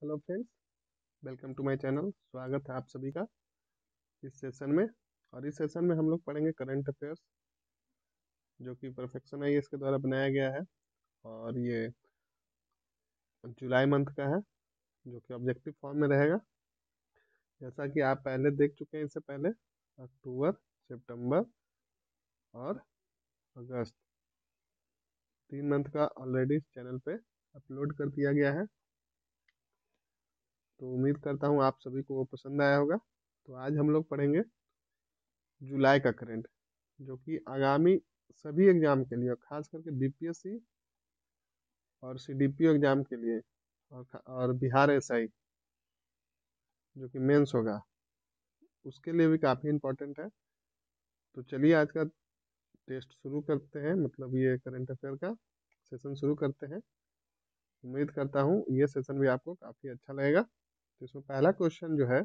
Hello friends, welcome to my channel. स्वागत है आप सभी का इस सेशन में। और इस सेशन में हम लोग पढ़ेंगे करंट अफेयर्स, जो कि परफेक्शन आईएएस के द्वारा बनाया गया है। और ये जुलाई मंथ का है, जो कि ऑब्जेक्टिव फॉर्म में रहेगा। जैसा कि आप पहले देख चुके हैं, इससे पहले अक्टूबर, सितंबर और अगस्त 3 मंथ का ऑलरेडी इस चैनल पे अपलोड कर दिया गया है। तो उम्मीद करता हूँ आप सभी को वो पसंद आया होगा। तो आज हम लोग पढ़ेंगे जुलाई का करंट, जो कि आगामी सभी एग्जाम के लिए और खास करके बीपीएससी और सीडीपीओ एग्जाम के लिए और बिहार एसआई जो कि मेंस होगा, उसके लिए भी काफ़ी इम्पोर्टेंट है। तो चलिए आज का टेस्ट शुरू करते हैं, मतलब ये करंट अफेयर का सेशन शुरू करते हैं। उम्मीद करता हूँ ये सेशन भी आपको काफ़ी अच्छा लगेगा। तो इसमें पहला क्वेश्चन जो है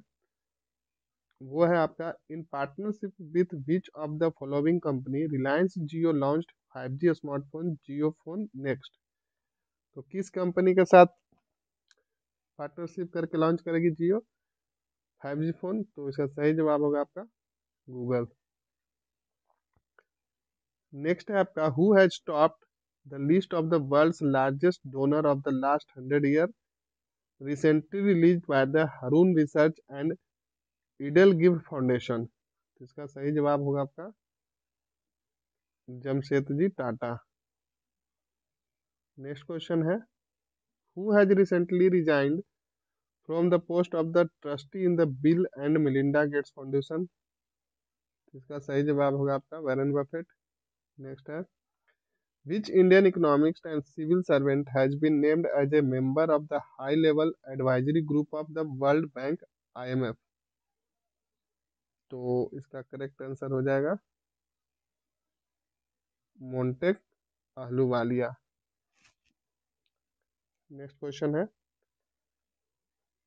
वो है आपका, in partnership with which of the following company Reliance Jio launched 5G smartphone Jio phone next. तो किस कंपनी के साथ पार्टनरशिप करके लॉन्च करेगी जियो 5G फोन? तो इसका सही जवाब होगा आपका गूगल। नेक्स्ट है आपका, who has topped the list of the world's largest donor of the last 100 year, recently release by the Hurun research and Edel gift foundation. तो इसका सही जवाब होगा आपका जमशेदजी टाटा। नेक्स्ट क्वेश्चन है, who has recently resigned from the post of the trustee in the Bill and Melinda Gates Foundation. इसका सही जवाब होगा आपका वैरेन बफेट। नेक्स्ट है, which Indian economist and civil servant has been named as a member of the high-level advisory group of the World Bank IMF? तो इसका correct answer हो जाएगा मोंटेक अहलूवालिया। नेक्स्ट क्वेश्चन है,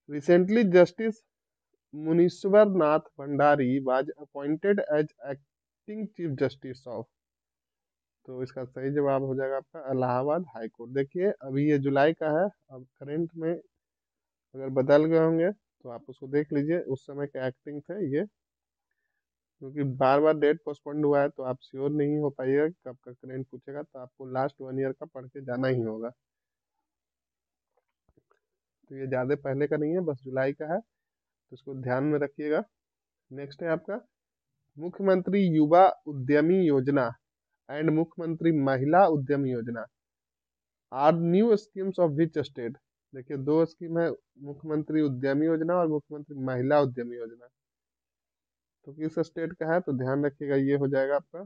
recently justice Munishwar Nath Bhandari was appointed as acting chief justice of. तो इसका सही जवाब हो जाएगा आपका इलाहाबाद हाई कोर्ट। देखिए अभी ये जुलाई का है, अब करंट में अगर बदल गए होंगे तो आप उसको देख लीजिए, उस समय के एक्टिंग थे ये। क्योंकि बार बार डेट पोस्टपोन्ड हुआ है तो आप श्योर नहीं हो पाइएगा कि कब का करंट पूछेगा, तो आपको लास्ट 1 ईयर का पढ़ के जाना ही होगा। तो ये ज़्यादा पहले का नहीं है, बस जुलाई का है, तो इसको ध्यान में रखिएगा। नेक्स्ट है आपका, मुख्यमंत्री युवा उद्यमी योजना एंड मुख्यमंत्री महिला उद्यमी योजना are new schemes of which state. देखिए दो स्कीम है, मुख्यमंत्री उद्यमी योजना और मुख्यमंत्री महिला उद्यमी योजना। तो किस स्टेट का है? तो ध्यान रखिएगा, ये हो जाएगा आपका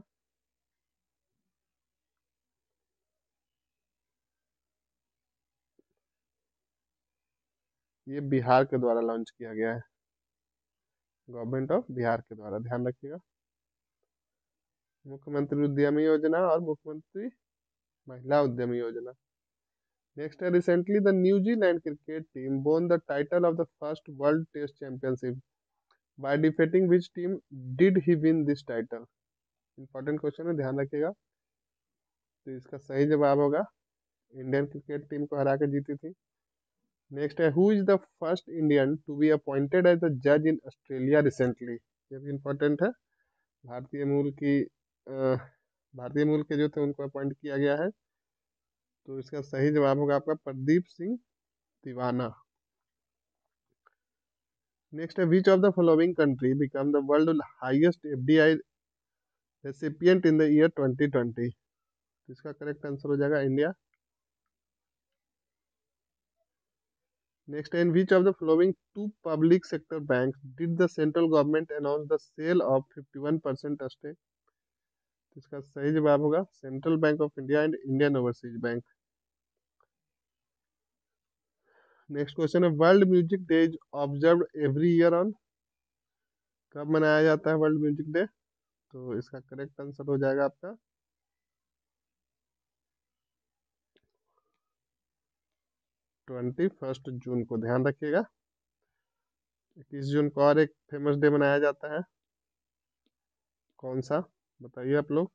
ये बिहार के द्वारा लॉन्च किया गया है, गवर्नमेंट ऑफ बिहार के द्वारा, ध्यान रखिएगा। मुख्यमंत्री उद्यमी योजना और मुख्यमंत्री महिला उद्यमी योजना। नेक्स्ट है, recently the New Zealand cricket team won the title of the first World Test Championship by defeating which team did he win this title. Important question है, ध्यान रखिएगा। तो इसका सही जवाब होगा इंडियन क्रिकेट टीम को हरा के जीती थी। नेक्स्ट है, who is the first Indian to be appointed as the जज इन ऑस्ट्रेलिया रिसेंटली। ये भी इम्पोर्टेंट है। भारतीय मूल की भारतीय मूल के जो थे उनको अपॉइंट किया गया है। तो इसका सही जवाब होगा आपका प्रदीप सिंह तिवाना। नेक्स्ट है, which of the following country become the world highest FDI recipient in the year 2020। तो इसका करेक्ट आंसर हो जाएगा इंडिया। नेक्स्ट है, in which of the following two public sector banks did the central government announce the sale of 51% stake. तो इसका सही जवाब होगा Central Bank of India and Indian Overseas Bank. Next question है, world music day is observe every year on. कब मनाया जाता है वर्ल्ड म्यूजिक डे? तो इसका करेक्ट आंसर हो जाएगा आपका 21 जून को, ध्यान रखिएगा। 21 जून को और एक फेमस डे मनाया जाता है, कौन सा बताइए आप लोग?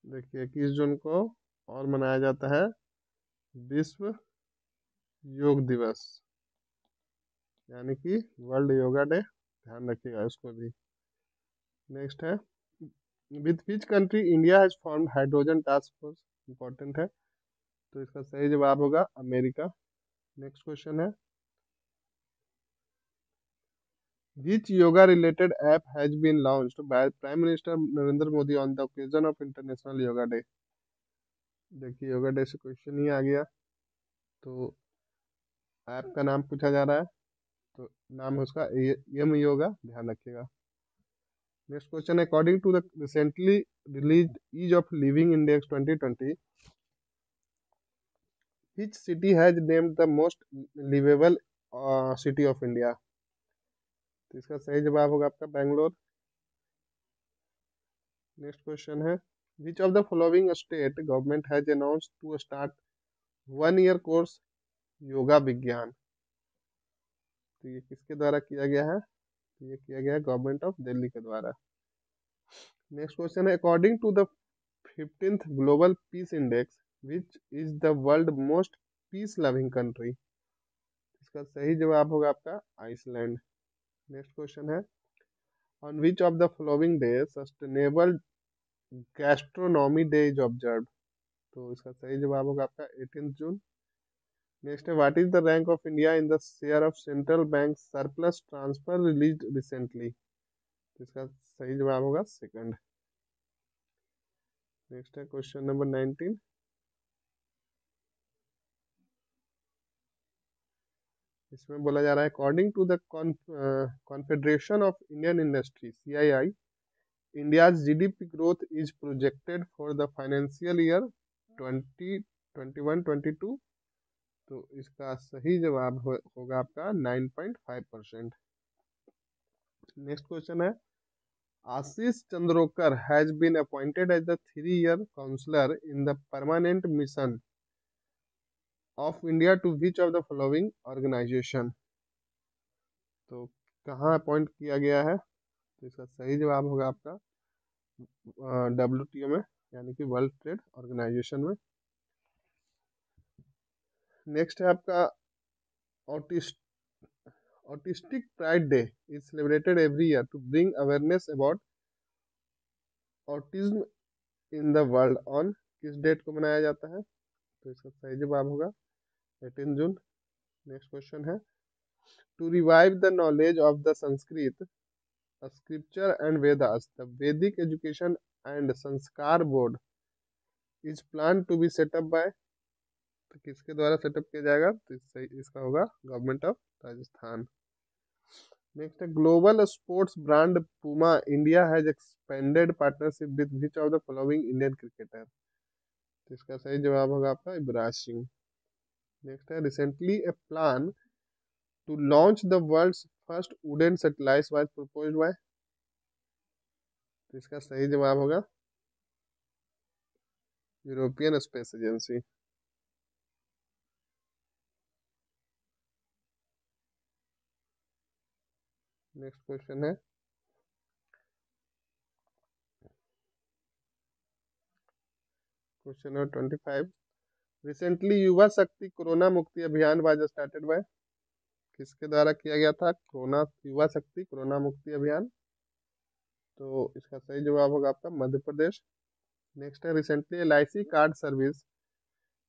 देखिए 21 जून को और मनाया जाता है विश्व योग दिवस, यानी कि वर्ल्ड योगा डे, ध्यान रखिएगा इसको भी। नेक्स्ट है, with which country India has formed hydrogen task force, important है, तो इसका सही जवाब होगा अमेरिका। नेक्स्ट क्वेश्चन है, which yoga related app has been launched by Prime Minister Narendra Modi on the occasion of International Yoga Day? देखिए yoga day से question ही आ गया, तो ऐप का नाम पूछा जा रहा है, तो नाम है उसका यम योगा, ध्यान रखिएगा। Next question, according to the recently released Ease of Living Index 2020, which city has named the most livable city of India? तो इसका सही जवाब होगा आपका बैंगलोर। नेक्स्ट क्वेश्चन है, which of the following state government has announced to start 1 year course yoga विज्ञान? तो ये किसके द्वारा किया गया है? तो ये किया गया है गवर्नमेंट ऑफ दिल्ली के द्वारा। नेक्स्ट क्वेश्चन है, according to the 15th Global Peace Index which is the world most peace loving country? इसका सही जवाब होगा आपका आइसलैंड। नेक्स्ट क्वेश्चन है, on which of the following day Sustainable Gastronomy Day is observe? तो इसका सही जवाब होगा आपका 18 जून। नेक्स्ट है, what is the rank of India in the share of central bank surplus transfer released recently? इसका सही जवाब होगा सेकंड। नेक्स्ट है क्वेश्चन नंबर 19, इसमें बोला जा रहा है, according to the Confederation of Indian Industry CII, India's GDP growth is projected for the financial year 2021-22, तो इसका सही जवाब होगा आपका 9.5%। नेक्स्ट क्वेश्चन है, Ashish Chandrakar has been appointed as the 3 year counsellor in the permanent mission of India to which of the following organisation? तो कहाँ appoint किया गया है? तो इसका सही जवाब होगा आपका WTO में, यानी कि वर्ल्ड ट्रेड ऑर्गेनाइजेशन में। नेक्स्ट है आपका, Autistic Pride Day is celebrated every year to bring awareness about autism in the world on किस डेट को मनाया जाता है? तो इसका सही जवाब होगा 18 जून। नेक्स्ट क्वेश्चन है, to revive the knowledge of the Sanskrit scripture and Vedas the Vedic education and Sanskar board is plan to be setup by, तो किसके द्वारा सेटअप किया जाएगा? तो इसका होगा गवर्नमेंट ऑफ राजस्थान। नेक्स्ट है, global sports brand Puma India has expanded partnership with which of the following Indian cricketer? तो इसका सही जवाब होगा आपका युवराज सिंह। नेक्स्ट है, recently A plan to launch the world's first wooden satellite was proposed by, तो इसका सही जवाब होगा European Space Agency. Next question है, question number 25, recently Yuva Shakti corona मुक्ति अभियान वाज स्टार्टेड बाय, किसके द्वारा किया गया था कोरोना युवा शक्ति कोरोना मुक्ति अभियान? तो इसका सही जवाब होगा आपका मध्य प्रदेश। नेक्स्ट है, recently LIC card service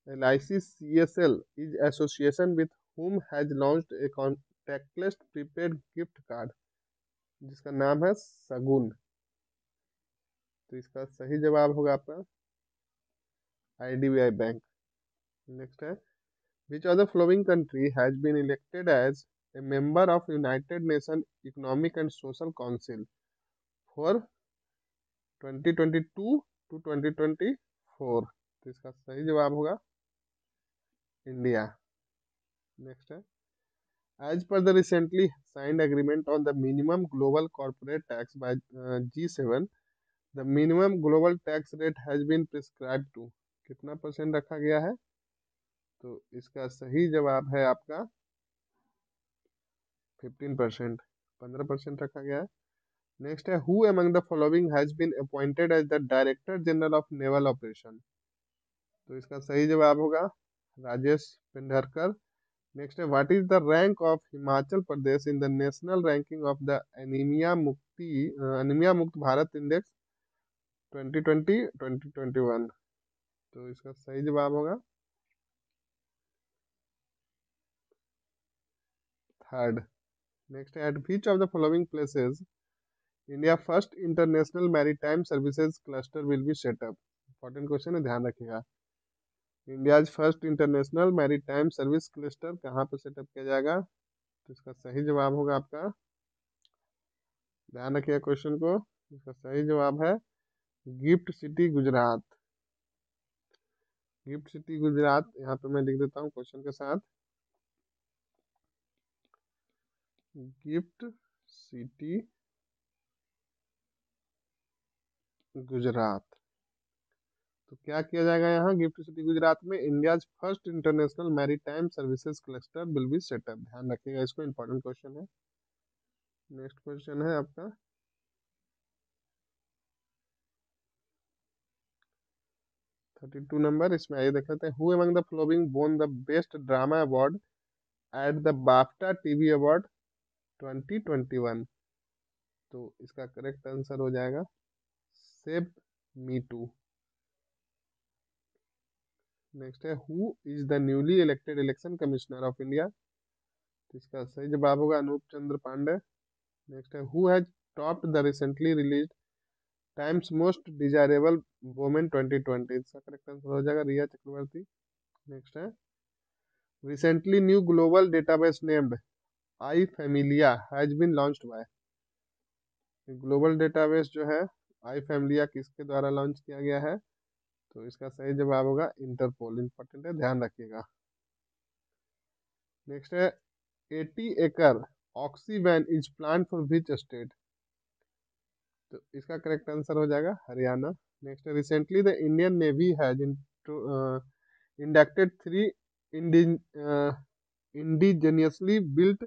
LIC CSL is association with whom has launched A contactless prepaid gift card, जिसका नाम है सगुन, तो इसका सही जवाब होगा आपका IDBI बैंक। नेक्स्ट है, which of the following country has been elected as a member of United Nations Economic and Social Council for 2022 to 2024? तो इसका सही जवाब होगा इंडिया। नेक्स्ट है, as per the recently signed agreement on the minimum global corporate tax by G7, the minimum global tax rate has been prescribed to, कितना % रखा गया है? तो इसका सही जवाब है आपका 15%, 15% रखा गया है। नेक्स्ट है who among the following has been appointed as the Director General of Naval Operation. तो इसका सही जवाब होगा राजेश पेंढरकर। नेक्स्ट है what is the rank of Himachal Pradesh in the national ranking of the anaemia Mukt Bharat index 2020 2021। तो इसका सही जवाब होगा थर्ड। नेक्स्ट है eight which of the following places India first international maritime services cluster will be set up. Important question है, ध्यान रखिएगा। India first international maritime service cluster कहाँ पर सेटअप किया जाएगा। तो इसका सही जवाब होगा आपका, ध्यान रखिएगा क्वेश्चन को, इसका सही जवाब है gift city Gujarat. Gift city Gujarat, यहाँ पे मैं लिख देता हूँ क्वेश्चन के साथ, गिफ्ट सिटी गुजरात। तो क्या किया जाएगा यहाँ गिफ्ट सिटी गुजरात में, India first international maritime services cluster will be set up. ध्यान रखिएगा इसको, इंपॉर्टेंट क्वेश्चन है। नेक्स्ट क्वेश्चन है आपका 32 नंबर, इसमें आइए देख लेते हैं who among the following won the best drama award at the BAFTA TV award 2021। तो इसका करेक्ट आंसर हो जाएगा सेव मी टू। नेक्स्ट है who is the newly elected election commissioner of India. तो इसका सही जवाब होगा अनूप चंद्र पांडे। नेक्स्ट है who has topped the recently release Times Most Desirable Women 2020। इसका करेक्ट आंसर हो जाएगा रिया चक्रवर्ती। नेक्स्ट है recently new global database named I Familia has been launched by. Global database जो है आई फैमिलिया किसके द्वारा लॉन्च किया गया है। तो इसका सही जवाब होगा इंटरपोल। इंपॉर्टेंट है, ध्यान रखिएगा। नेक्स्ट है 80 एकड़ oxy van is plan for which state. तो इसका करेक्ट आंसर हो जाएगा हरियाणा। नेक्स्ट है recently the Indian navy has inducted 3 indigenously built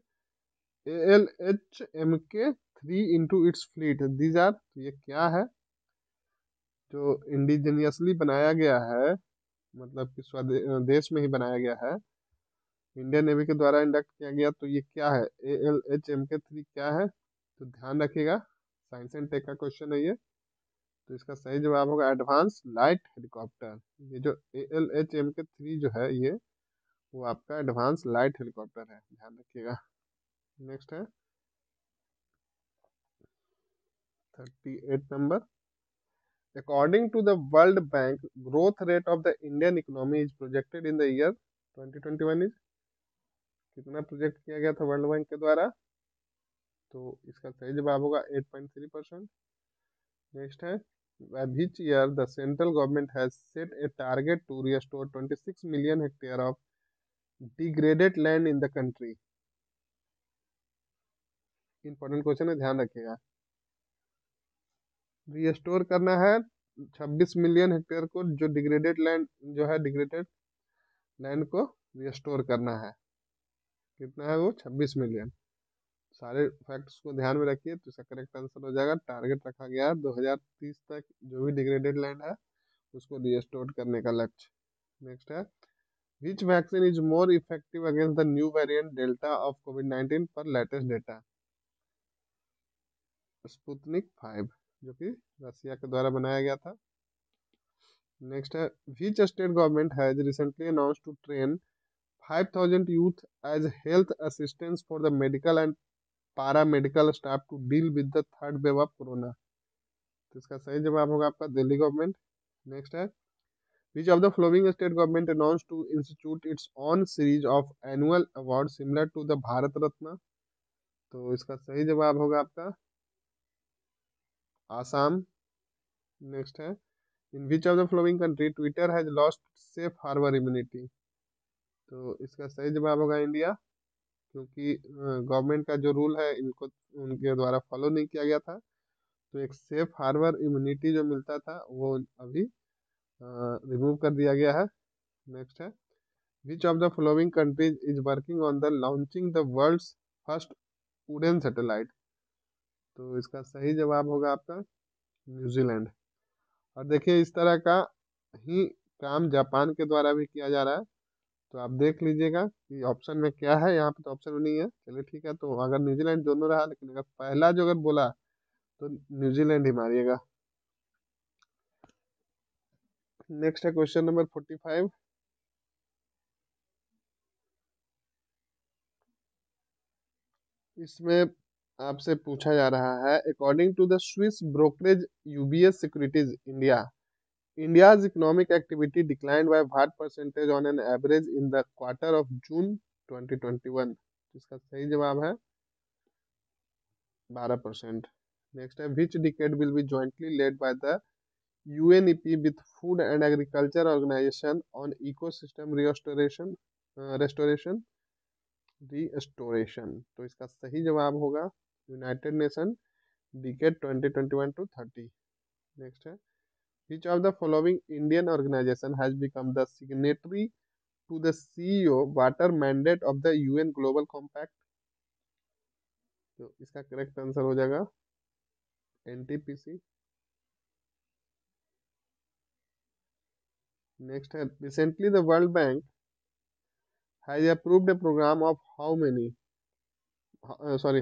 ALHMK 3 into its fleet। These are, ये क्या है जो इंडिजीनियसली बनाया गया है, मतलब कि स्वदेश में ही बनाया गया है, इंडियन नेवी के द्वारा इंडक्ट किया गया, तो ये क्या है ALHMK 3 क्या है। तो ध्यान रखिएगा, साइंस एंड टेक का क्वेश्चन है ये। तो इसका सही जवाब होगा एडवांस लाइट हेलीकॉप्टर। ये जो ALHMK 3 जो है ये वो आपका एडवांस लाइट हेलीकॉप्टर है, ध्यान रखिएगा। नेक्स्ट है 38 number, according to the World Bank, growth rate of the Indian economy is projected in the year 2021 is। कितना प्रोजेक्ट किया गया था वर्ल्ड बैंक के द्वारा। तो इसका सही जवाब होगा 8.3%। नेक्स्ट है by which year the central government has set a target to restore 26 million hectare of degraded land in the country। Important question है, ध्यान रखिएगा। रिस्टोर करना है 26 मिलियन हेक्टेयर को, जो डिग्रेडेड लैंड जो है, डिग्रेडेड लैंड को रिस्टोर करना है। कितना है वो 26 मिलियन। सारे फैक्ट्स को ध्यान में रखिए, तो इसका करेक्ट आंसर हो जाएगा टारगेट रखा गया है 2030 तक जो भी डिग्रेडेड लैंड है उसको रिस्टोर करने का लक्ष्य। नेक्स्ट है which vaccine is more effective against the new variant delta of कोविड-19 पर लेटेस्ट डेटा। स्पुतनिक 5 जो कि रसिया के द्वारा बनाया गया था। नेक्स्ट है which state government has recently announced to train 5,000 youth as health assistants for the medical and paramedical staff to deal with the third wave of corona। तो इसका सही जवाब होगा आपका दिल्ली गवर्नमेंट। नेक्स्ट है which of the following state government announce to institute its own series of annual award similar to the Bharat Ratna. तो इसका सही जवाब होगा आपका आसाम। नेक्स्ट है in which of the following country Twitter has lost safe harbour immunity. तो इसका सही जवाब होगा इंडिया, क्योंकि गवर्नमेंट का जो रूल है इनको उनके द्वारा फॉलो नहीं किया गया था। तो एक सेफ हार्बर इम्यूनिटी जो मिलता था वो अभी रिमूव कर दिया गया है। नेक्स्ट है which of the following countries is working on the launching the world's first wooden satellite. तो इसका सही जवाब होगा आपका न्यूजीलैंड। और देखिए इस तरह का ही काम जापान के द्वारा भी किया जा रहा है। तो आप देख लीजिएगा कि ऑप्शन में क्या है, यहाँ पे तो ऑप्शन में नहीं है। चलिए ठीक है, तो अगर न्यूजीलैंड दोनों रहा, लेकिन अगर पहला जो अगर बोला तो न्यूजीलैंड ही मारिएगा। नेक्स्ट है क्वेश्चन नंबर 45। इसमें आपसे पूछा जा रहा है, according to the Swiss brokerage UBS securities India, India's economic activity declined by what percentage on an average in the quarter of June 2021? इसका सही जवाब है 12%। नेक्स्ट है, which decade will be jointly led by the UNEP with Food and Agriculture Organization on ecosystem restoration restoration? तो इसका सही जवाब होगा United nation decade 2021 to 30। Next है, which of the following Indian organization has become the signatory to the CEO Water Mandate of the UN Global Compact? तो इसका correct answer हो जाएगा एनटीपीसी। नेक्स्ट है, recently the world bank has approved a program of how many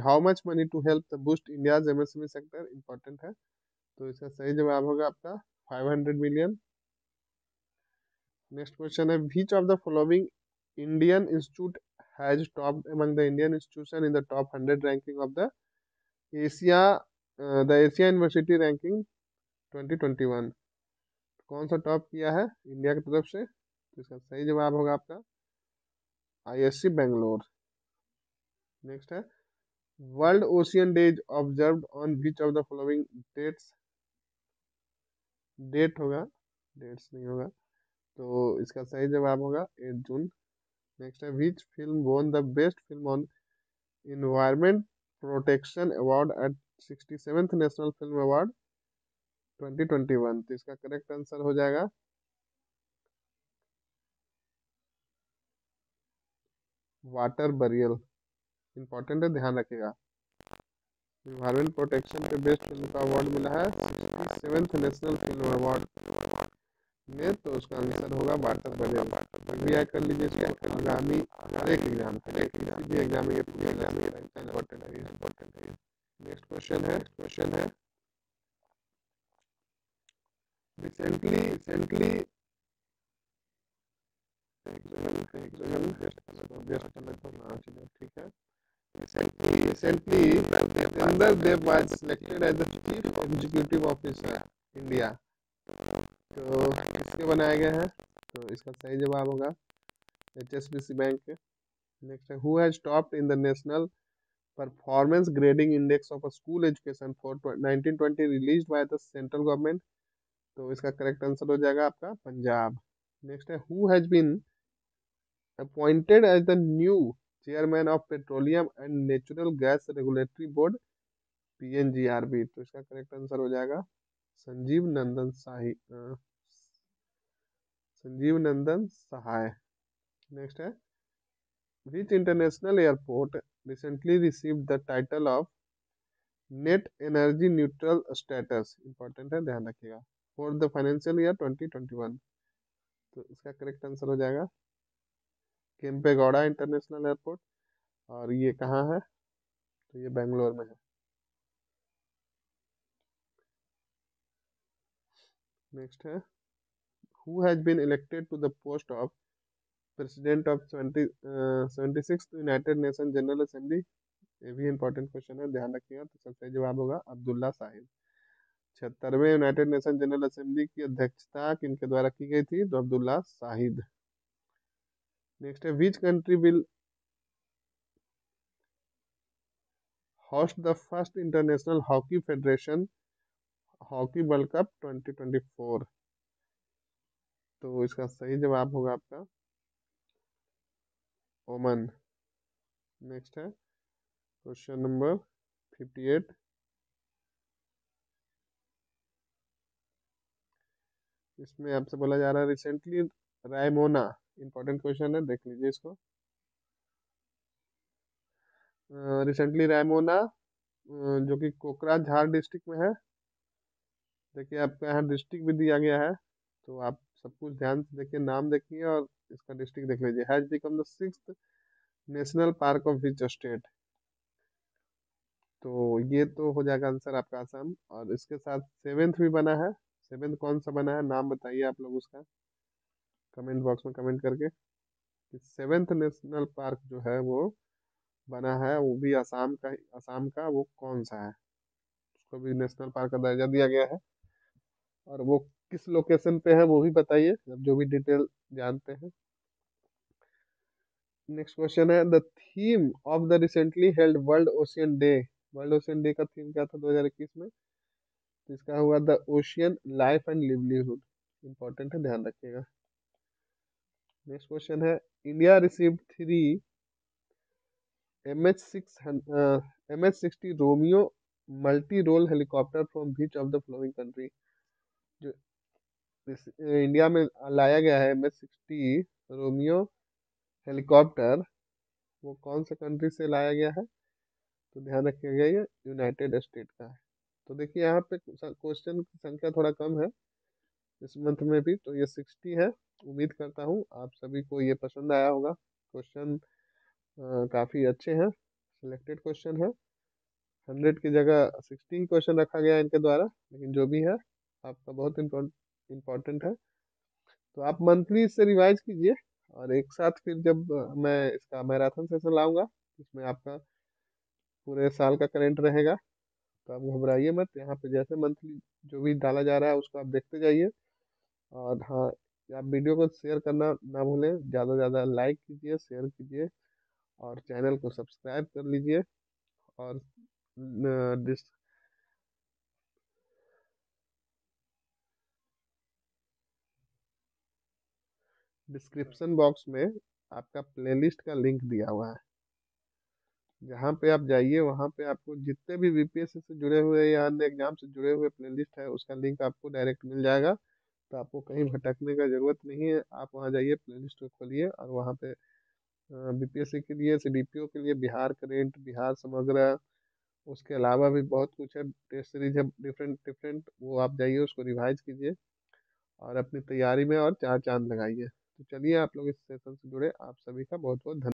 how much money to help the boost India's MSME sector? Important है। तो इसका सही जवाब होगा आपका 500 मिलियन। नेक्स्ट क्वेश्चन है, which of the following Indian institute has topped among the Indian institution in the top 100 ranking of the Asia Asia university ranking 2021? कौन सा टॉप किया है इंडिया की तरफ से? तो इसका सही जवाब होगा आपका आईएससी बेंगलोर। नेक्स्ट है, world ocean days observed on which of the following dates? Date होगा, डेट्स नहीं होगा। तो इसका सही जवाब होगा 8 जून। नेक्स्ट है, which film won the best film on environment protection award eight 67th national film award 2021? तो इसका करेक्ट आंसर हो जाएगा वाटर बरियल। इंपॉर्टेंट है, ध्यान रखिएगा। इन्वायरमेंट प्रोटेक्शन पे बेस्ट फिल्म का अवार्ड मिला है 67th नेशनल फिल्म अवार्ड में। तो उसका आंसर होगा वाटर बरियल। भी याद कर लीजिए इसको, आगामी हर एक एग्जाम भी एग्जाम में इम्पोर्टेंट है। नेक्स्ट क्वेश्चन है, रिसेंटली ठीक है, recently Sundar Dev was selected as the Chief Executive Officer India। तो किसके बनाया गया है? तो इसका सही जवाब होगा एचएसबीसी बैंक के। नेक्स्ट है, who has topped in the National Performance Grading Index of school education for 1920 released by the central government? तो इसका करेक्ट आंसर हो जाएगा आपका पंजाब। नेक्स्ट है, who has been appointed as the new chairman of Petroleum and Natural Gas Regulatory Board PNGRB? तो इसका correct answer हो जाएगा संजीव नंदन शाही संजीव नंदन सहाय। नेक्स्ट है, which international airport recently received the title of net energy neutral status? Important है, ध्यान रखिएगा, for the financial year 2021? तो इसका करेक्ट आंसर हो जाएगा केम्पेगौड़ा इंटरनेशनल एयरपोर्ट। और ये कहाँ है? तो ये बेंगलोर में है। नेक्स्ट है, who has been elected to the post of president of 76th United nation general Assembly? ये भी इंपॉर्टेंट क्वेश्चन है, ध्यान रखिएगा। तो सबसे सही जवाब होगा अब्दुल्ला साहिब। 76वें यूनाइटेड नेशन जनरल असेंबली की अध्यक्षता किनके द्वारा की गई थी? तो अब्दुल्ला साहिद। नेक्स्ट है, which country will host the first international hockey federation hockey world cup 2024? तो इसका सही जवाब होगा आपका ओमन। नेक्स्ट है क्वेश्चन नंबर 58। इसमें आपसे बोला जा रहा है, रिसेंटली रायमोना, इंपॉर्टेंट क्वेश्चन है, देख लीजिए इसको। रिसेंटली रायमोना जो कि कोकराझार डिस्ट्रिक्ट में है। देखिए आपका यहाँ डिस्ट्रिक्ट भी दिया गया है, तो आप सब कुछ ध्यान से देखिए, नाम देखिए और इसका डिस्ट्रिक्ट देख लीजिए। Has become the 6th national park of which state. तो ये तो हो जाएगा आंसर आपका आसाम। और इसके साथ सेवेंथ भी बना है। सेवेंथ कौन सा बना है, नाम बताइए आप लोग उसका कमेंट बॉक्स में कमेंट करके, कि सेवेंथ नेशनल पार्क जो है वो बना है, वो भी आसाम का वो कौन सा है। उसको भी नेशनल पार्क का दर्जा दिया गया है, और वो किस लोकेशन पे है वो भी बताइए, अब जो भी डिटेल जानते हैं। नेक्स्ट क्वेश्चन है, the theme of the recently held world ocean day. World ocean day का थीम क्या था 2021 में? तो इसका हुआ the ocean life and livelihood. Important है, ध्यान रखिएगा। नेक्स्ट क्वेश्चन है, India received 3 MH60 Romeo multi role helicopter from which of the following country. जो इंडिया में लाया गया है MH60 रोमियो हेलीकॉप्टर, वो कौन से कंट्री से लाया गया है? तो ध्यान रखिएगा, ये यूनाइटेड स्टेट का है। तो देखिए यहाँ पे क्वेश्चन की संख्या थोड़ा कम है इस मंथ में भी, तो ये 60 है। उम्मीद करता हूँ आप सभी को ये पसंद आया होगा। क्वेश्चन काफ़ी अच्छे हैं, सिलेक्टेड क्वेश्चन है। 100 की जगह 60 क्वेश्चन रखा गया है इनके द्वारा, लेकिन जो भी है आपका बहुत इम्पोर्टेंट है। तो आप मंथली इससे रिवाइज कीजिए, और एक साथ फिर जब मैं इसका मैराथन सेशन लाऊंगा, इसमें आपका पूरे साल का करंट रहेगा। तो आप घबराइए मत, यहाँ पे जैसे मंथली जो भी डाला जा रहा है उसको आप देखते जाइए। और हाँ, आप वीडियो को शेयर करना ना भूलें, ज़्यादा से ज़्यादा लाइक कीजिए, शेयर कीजिए, और चैनल को सब्सक्राइब कर लीजिए। और डिस्क्रिप्शन बॉक्स में आपका प्लेलिस्ट का लिंक दिया हुआ है, जहाँ पे आप जाइए वहाँ पे आपको जितने भी बीपीएससी से जुड़े हुए या अन्य एग्जाम से जुड़े हुए प्लेलिस्ट है, उसका लिंक आपको डायरेक्ट मिल जाएगा। तो आपको कहीं भटकने का जरूरत नहीं है, आप वहाँ जाइए, प्लेलिस्ट को खोलिए, और वहाँ पे बीपीएससी के लिए, सीडीपीओ के लिए बिहार करेंट, बिहार समग्र, उसके अलावा भी बहुत कुछ है, टेस्ट सीरीज है डिफरेंट डिफरेंट, वो आप जाइए उसको रिवाइज कीजिए, और अपनी तैयारी में और चार चांद लगाइए। तो चलिए, आप लोग इस सेशन से जुड़े, आप सभी का बहुत बहुत धन्यवाद।